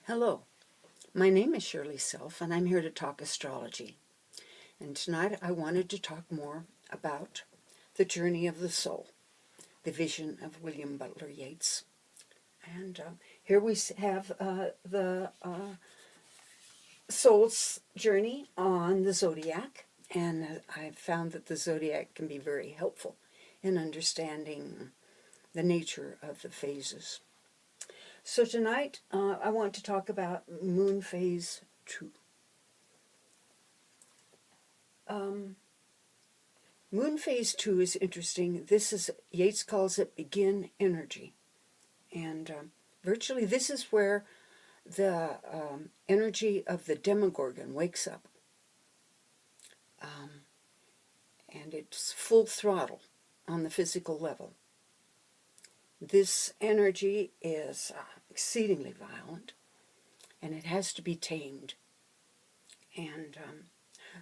Hello, my name is Shirley Self, and I'm here to talk astrology. And tonight I wanted to talk more about the journey of the soul, the vision of William Butler Yeats. And here we have the soul's journey on the zodiac, and I've found that the zodiac can be very helpful in understanding the nature of the phases. So tonight, I want to talk about Moon Phase 2. Moon Phase 2 is interesting. Yeats calls it begin energy. And virtually this is where the energy of the Demogorgon wakes up. And it's full throttle on the physical level. This energy is exceedingly violent, and it has to be tamed. And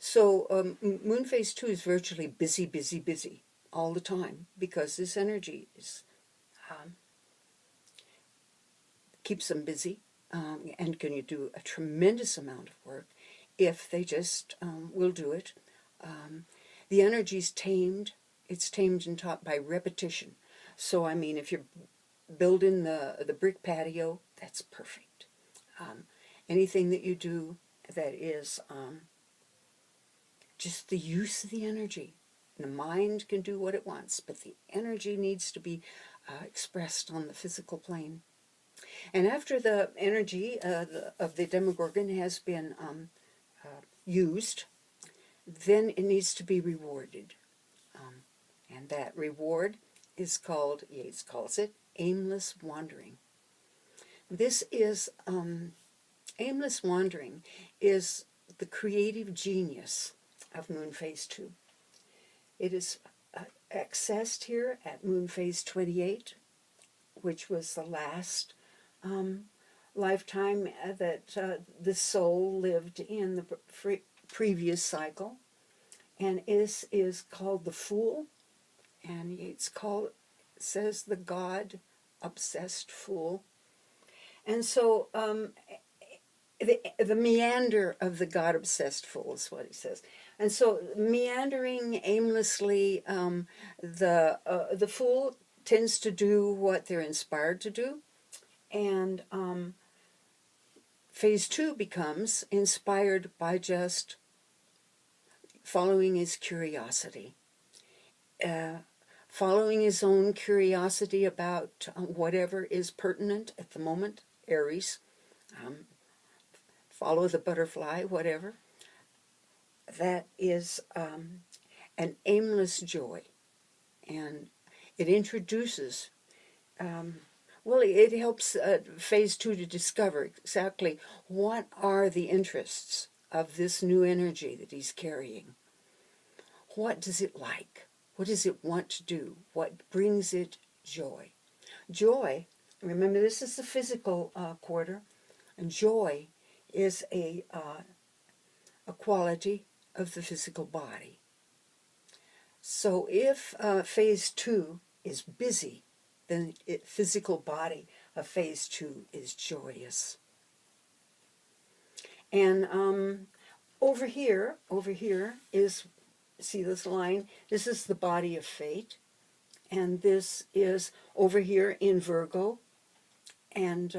so Moon Phase 2 is virtually busy, busy, busy all the time, because this energy is keeps them busy and can do a tremendous amount of work if they just will do it. The energy is tamed. It's tamed and taught by repetition. So, I mean, if you're building the brick patio, that's perfect. Anything that you do that is just the use of the energy. The mind can do what it wants, but the energy needs to be expressed on the physical plane. And after the energy of the Demogorgon has been used, then it needs to be rewarded. And that reward is called, Yeats calls it, aimless wandering. This is, aimless wandering is the creative genius of Moon Phase 2. It is accessed here at Moon Phase 28, which was the last lifetime that the soul lived in the previous cycle. And this is called the Fool. And Yeats says the God-obsessed fool. And so the meander of the God-obsessed fool is what he says. And so meandering aimlessly, the fool tends to do what they're inspired to do. And Phase 2 becomes inspired by just following his curiosity. Following his own curiosity about whatever is pertinent at the moment, Aries, follow the butterfly, whatever. That is an aimless joy. And it introduces, it helps Phase 2 to discover exactly what are the interests of this new energy that he's carrying. What does it like? What does it want to do? What brings it joy? Joy, remember this is the physical quarter, and joy is a quality of the physical body. So if Phase 2 is busy, then the physical body of Phase 2 is joyous. And over here is, see this line? This is the body of fate. And this is over here in Virgo. And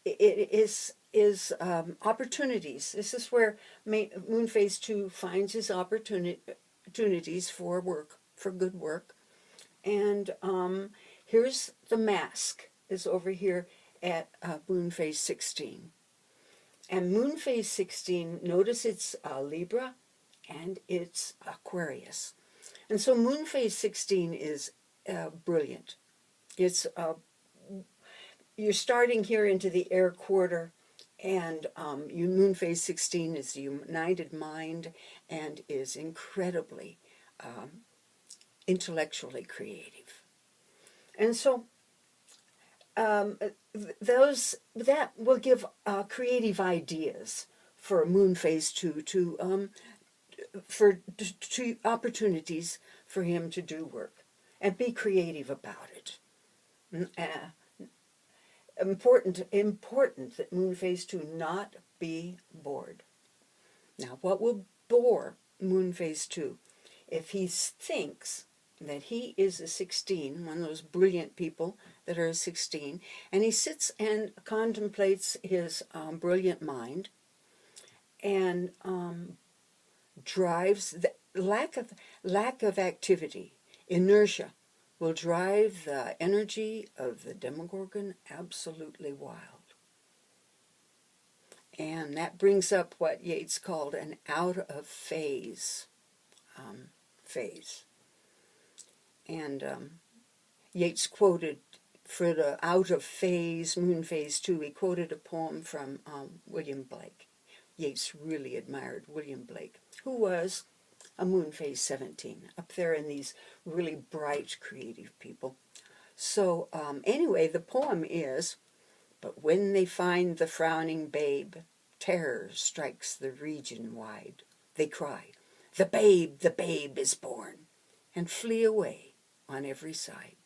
it is opportunities. This is where Moon Phase 2 finds his opportunities for work, for good work. And here's the mask, is over here at Moon Phase 16. And Moon Phase 16, notice it's Libra and it's Aquarius. And so Moon Phase 16 is brilliant. It's you're starting here into the air quarter, and Moon Phase 16 is the united mind and is incredibly intellectually creative. And so that will give creative ideas for Moon Phase 2 to opportunities for him to do work and be creative about it. important that moon phase 2 not be bored. Now, what will bore moon phase 2? If he thinks that he is a 16, one of those brilliant people that are a 16, and he sits and contemplates his brilliant mind and drives the lack of activity, inertia, will drive the energy of the Demogorgon absolutely wild. And that brings up what Yeats called an out-of-phase phase. And Yeats quoted, for the out-of-phase, moon phase 2, he quoted a poem from William Blake. Yeats really admired William Blake, who was a moon phase 17, up there in these really bright, creative people. So anyway, the poem is, "But when they find the frowning babe, terror strikes the region wide. They cry, the babe is born," and flee away on every side.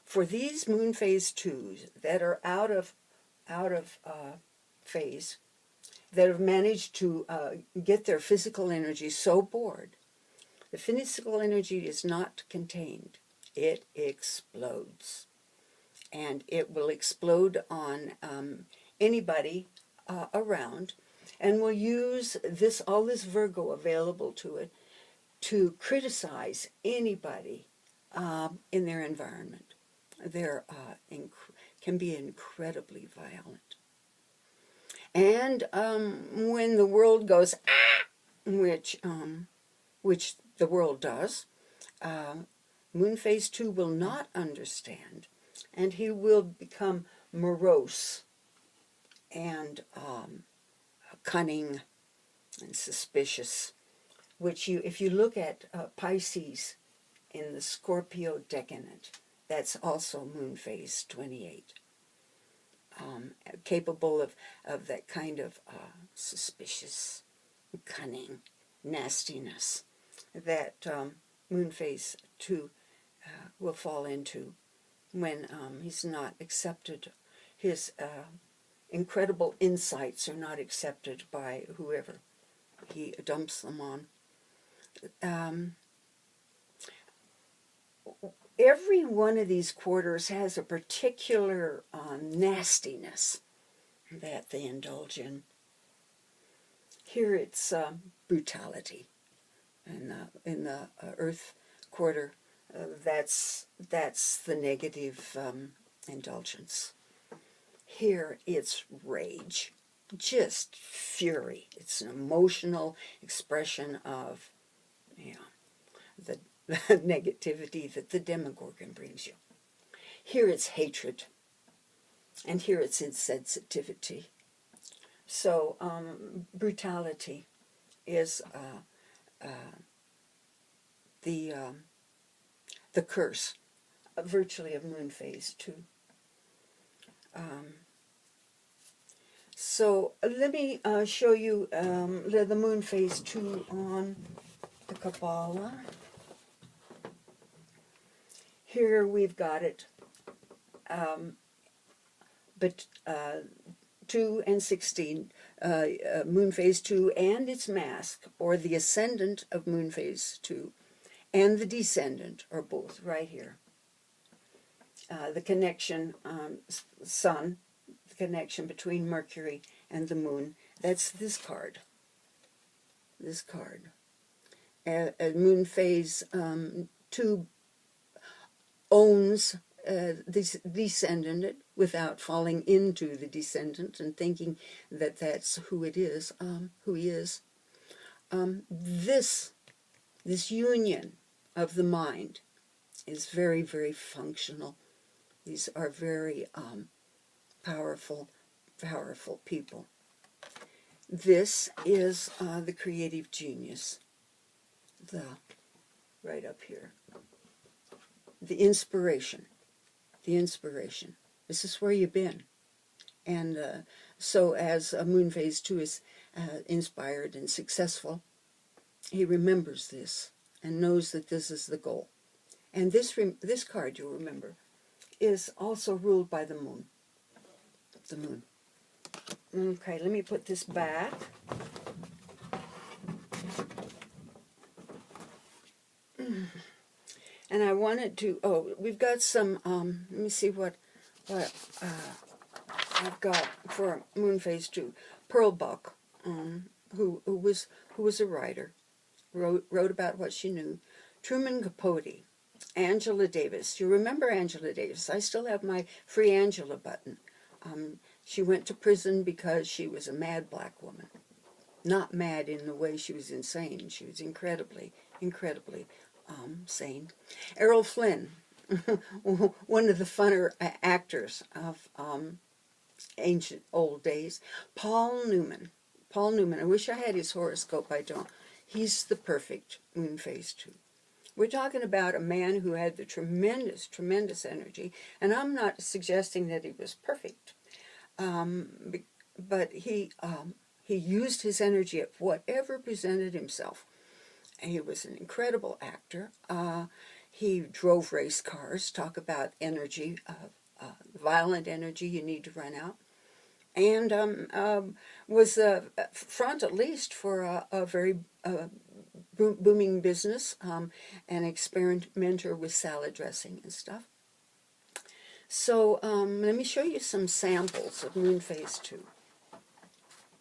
For these moon phase 2s that are out of phase, that have managed to get their physical energy so bored, the physical energy is not contained. It explodes. And it will explode on anybody around, and will use all this Virgo available to it to criticize anybody in their environment. They're can be incredibly violent. And when the world goes, ah, which the world does, moon phase 2 will not understand, and he will become morose and cunning and suspicious, which if you look at Pisces in the Scorpio decadent, that's also moon phase 28. Capable of that kind of suspicious, cunning, nastiness that moon phase 2 will fall into when he's not accepted. His incredible insights are not accepted by whoever he dumps them on. Every one of these quarters has a particular nastiness that they indulge in. Here it's brutality, and in the Earth quarter, that's the negative indulgence. Here it's rage, just fury. It's an emotional expression of, the negativity that the Demogorgon brings you. Here it's hatred, and here it's insensitivity. So brutality is the curse, virtually, of moon phase 2. So let me show you the moon phase 2 on the Kabbalah. Here we've got it, but 2 and 16, moon phase 2 and its mask, or the ascendant of moon phase 2, and the descendant are both right here. The connection, sun, the connection between Mercury and the moon, that's this card. This card. Moon phase 2 owns the descendant without falling into the descendant and thinking that that's who it is, who he is. This union of the mind is very, very functional. These are very powerful people. This is the creative genius, right up here. The inspiration. This is where you've been. And so as moon phase 2 is inspired and successful, he remembers this and knows that this is the goal. And this card, you'll remember, is also ruled by the moon. the moon. Okay, let me put this back. And I wanted to, we've got some, let me see what I've got for Moon Phase 2. Pearl Buck, who was a writer, wrote about what she knew. Truman Capote, Angela Davis. You remember Angela Davis? I still have my Free Angela button. She went to prison because she was a mad black woman. Not mad in the way she was insane. She was incredibly sane. Errol Flynn, one of the funner actors of ancient old days. Paul Newman. I wish I had his horoscope. I don't. He's the perfect Moon Phase 2. We're talking about a man who had the tremendous energy, and I'm not suggesting that he was perfect, but he used his energy at whatever presented himself. He was an incredible actor. He drove race cars. Talk about energy, violent energy you need to run out. And was front, at least, for a very booming business, an experimenter with salad dressing and stuff. So let me show you some samples of Moon Phase 2.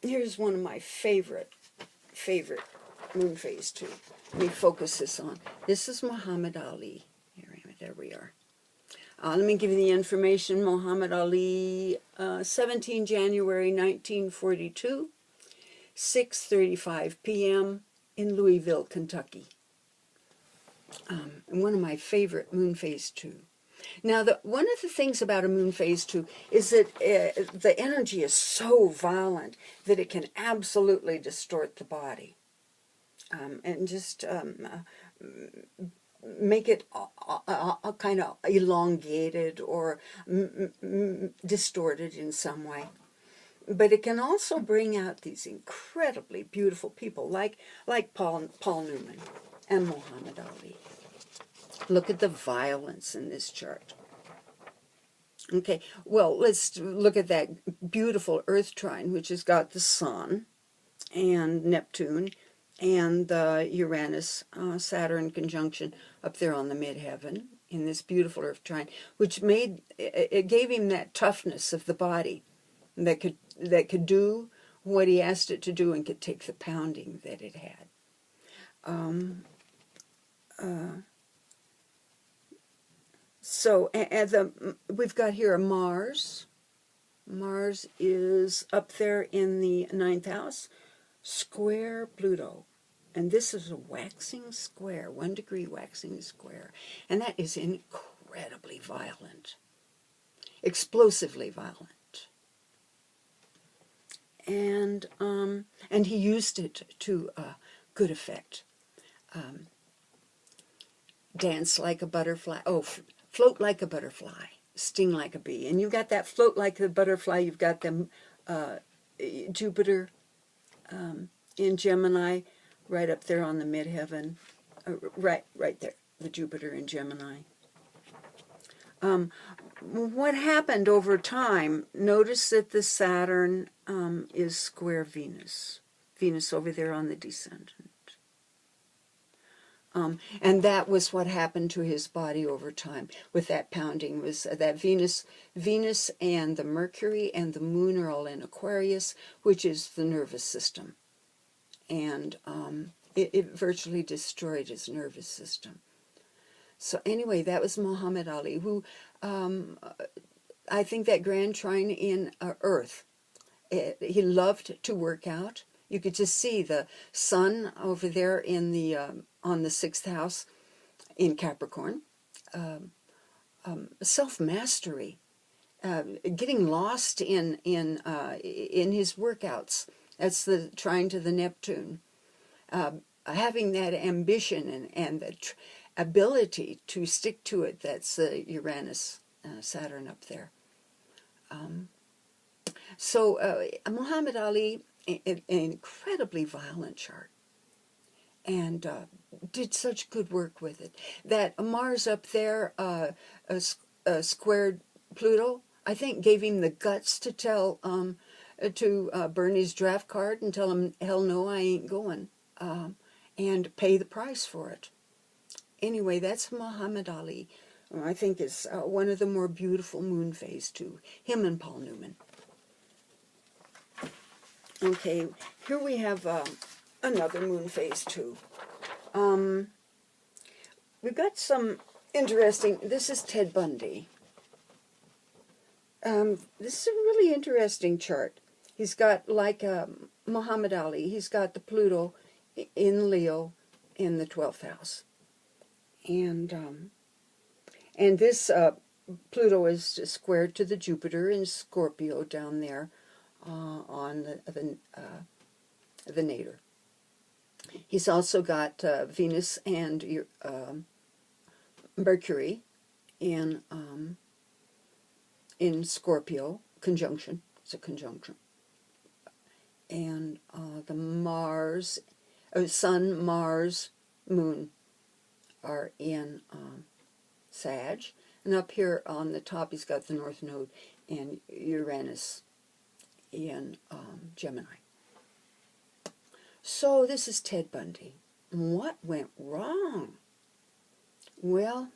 Here's one of my favorite Moon Phase 2. Let me focus this on. This is Muhammad Ali. There we are. Let me give you the information. Muhammad Ali, 17 January 1942, 6:35 p.m. in Louisville, Kentucky. And one of my favorite Moon Phase 2. Now, one of the things about a Moon Phase 2 is that the energy is so violent that it can absolutely distort the body. And just make it kind of elongated or distorted in some way. But it can also bring out these incredibly beautiful people like Paul Newman and Muhammad Ali. Look at the violence in this chart. Okay, well, let's look at that beautiful Earth trine, which has got the Sun and Neptune and the Uranus, Saturn conjunction up there on the midheaven in this beautiful Earth trine, which gave him that toughness of the body that could do what he asked it to do and could take the pounding that it had. So we've got here a Mars. Mars is up there in the 9th house, square Pluto. And this is a waxing square, 1 degree waxing square. And that is incredibly violent, explosively violent. And he used it to good effect. Dance like a butterfly. Float like a butterfly, sting like a bee. And you've got that float like a butterfly. You've got them Jupiter in Gemini, right up there on the midheaven, right there, the Jupiter in Gemini. What happened over time? Notice that the Saturn is square Venus. Venus over there on the descendant. And that was what happened to his body over time with that pounding, was that Venus and the Mercury and the Moon are all in Aquarius, which is the nervous system. And it virtually destroyed his nervous system. So anyway, that was Muhammad Ali, who I think that grand trine in Earth, he loved to work out. You could just see the sun over there in the on the 6th house in Capricorn. Self-mastery, getting lost in his workouts. That's the trine to the Neptune. Having that ambition and the ability to stick to it. That's the Uranus, Saturn up there. So Muhammad Ali, an incredibly violent chart, and did such good work with it. That Mars up there, squared Pluto, I think, gave him the guts to tell, to burn his draft card and tell him, hell no, I ain't going, and pay the price for it. Anyway, that's Muhammad Ali. I think is one of the more beautiful moon phase too. Him and Paul Newman. Okay, here we have another moon phase too. We've got some interesting. This is Ted Bundy. This is a really interesting chart. He's got, like Muhammad Ali, he's got the Pluto in Leo in the 12th house. And this Pluto is squared to the Jupiter in Scorpio down there on the nadir. He's also got Venus and Mercury in Scorpio conjunction. It's a conjunction. And the Mars, Sun, Mars, Moon are in Sag. And up here on the top, he's got the North Node and Uranus in Gemini. So this is Ted Bundy. What went wrong? Well,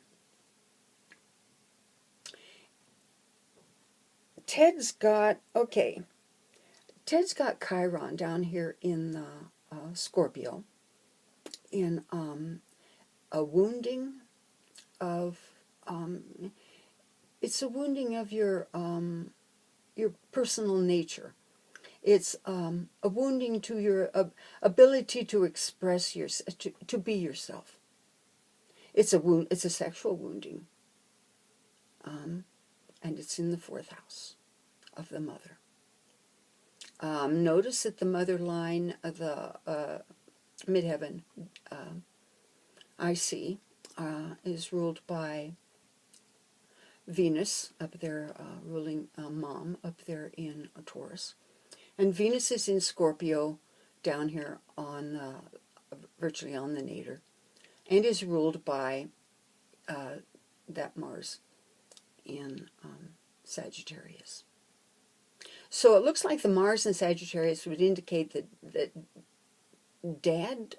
Ted's got Chiron down here in Scorpio, in a wounding of, it's a wounding of your personal nature. It's a wounding to your ability to express yourself, to be yourself. It's a wound. It's a sexual wounding, and it's in the 4th house of the mother. Notice that the mother line of the midheaven, I see, is ruled by Venus up there, ruling mom up there in Taurus. And Venus is in Scorpio down here on virtually on the nadir, and is ruled by that Mars in Sagittarius. So it looks like the Mars in Sagittarius would indicate that Dad,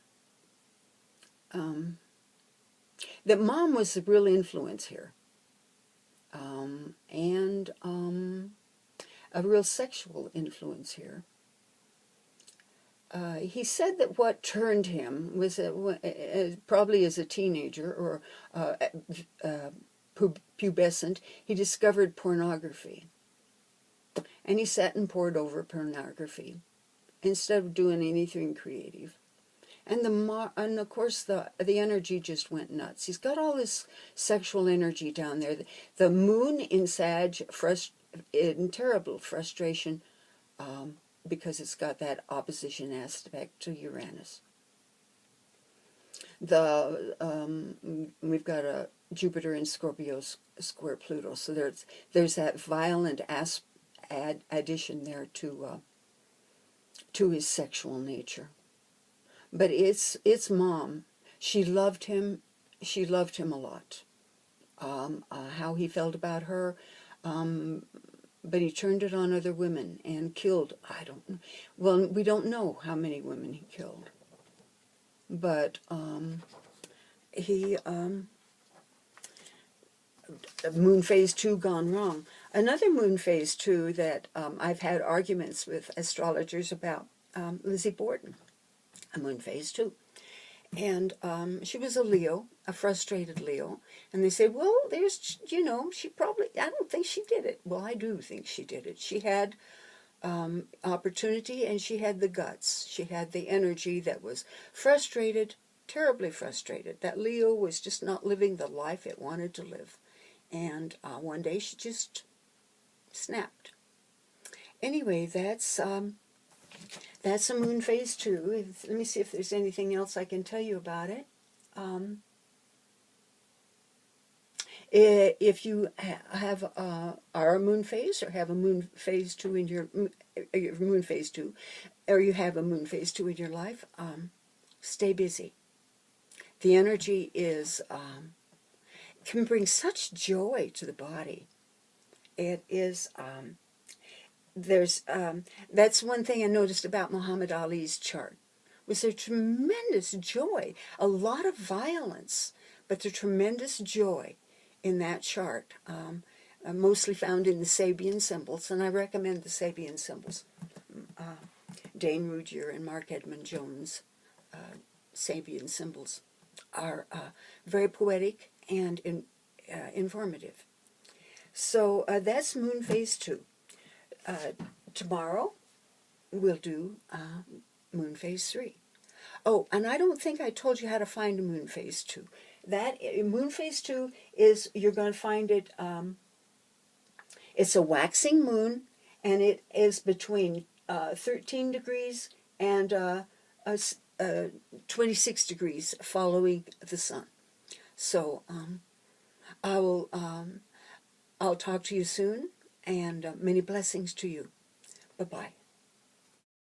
that Mom was the real influence here, and a real sexual influence here. He said that what turned him was probably as a teenager or pubescent, he discovered pornography. And he sat and pored over pornography instead of doing anything creative. And of course the energy just went nuts. He's got all this sexual energy down there. The moon in Sag, in terrible frustration, because it's got that opposition aspect to Uranus. We've got a Jupiter in Scorpio square Pluto, so there's that violent addition there to his sexual nature. But it's Mom. She loved him. She loved him a lot. How he felt about her. But he turned it on other women and killed, we don't know how many women he killed. But moon phase 2 gone wrong. Another moon phase 2 that I've had arguments with astrologers about, Lizzie Borden, a moon phase 2. And she was a Leo, a frustrated Leo. And they said, well, there's, she probably, I don't think she did it. Well, I do think she did it. She had opportunity and she had the guts. She had the energy that was frustrated, terribly frustrated. That Leo was just not living the life it wanted to live. And one day she just snapped. Anyway, that's a moon phase 2. Let me see if there's anything else I can tell you about it. If you are a moon phase or have a moon phase 2 in your moon phase 2, or you have a moon phase 2 in your life, stay busy. The energy is can bring such joy to the body. It is, that's one thing I noticed about Muhammad Ali's chart, was a tremendous joy, a lot of violence, but the tremendous joy in that chart, mostly found in the Sabian symbols, and I recommend the Sabian symbols. Dane Rugier and Mark Edmund Jones' Sabian symbols are very poetic and informative. So that's Moon Phase 2. Tomorrow we'll do Moon Phase 3. Oh, and I don't think I told you how to find a Moon Phase 2. That Moon Phase 2 is, you're going to find it, it's a waxing moon, and it is between 13 degrees and 26 degrees following the sun. So I'll talk to you soon, and many blessings to you. Bye-bye.